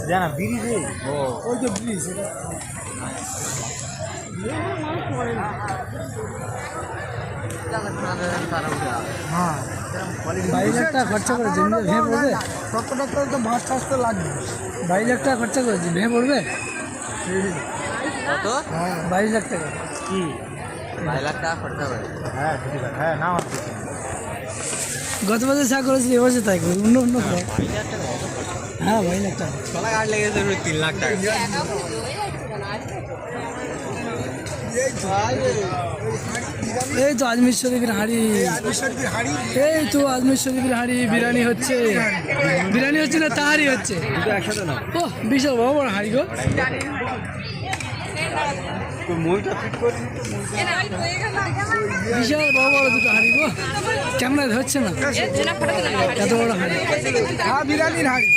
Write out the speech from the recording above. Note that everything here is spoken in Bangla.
জানা ব্রিজ ওই তো ব্রিজ হ্যাঁ 22 লাখ টাকা খরচা করেছে ভেঙে পড়বে। সত্তর টাকা তো মাছ চাষ তো লাগবে। 22 লাখ টাকা খরচা করেছি ভেঙে পড়বে। 22 লাখ টাকা কি 22 লাখ টাকা খরচা করে? হ্যাঁ হ্যাঁ না গত বছর যা করেছি এবছর তাই করি অন্য অন্য হ্যাঁ 22 লাখ টাকা চলা কাট লেগেছে 3 লাখ টাকা। এই তো আজমির শরীফের হাঁড়ি এই তো আজমির শরীফের হাঁড়ি বিরিয়ানি হচ্ছে না তাহারি হচ্ছে ও বিশাল বড় বড় হাঁড়ি গো বিশাল বড় বড় দুটো হাঁড়ি গো ক্যামেরায় ধরছে না এত বড় হাঁড়ি বিরিয়ানির হাঁড়ি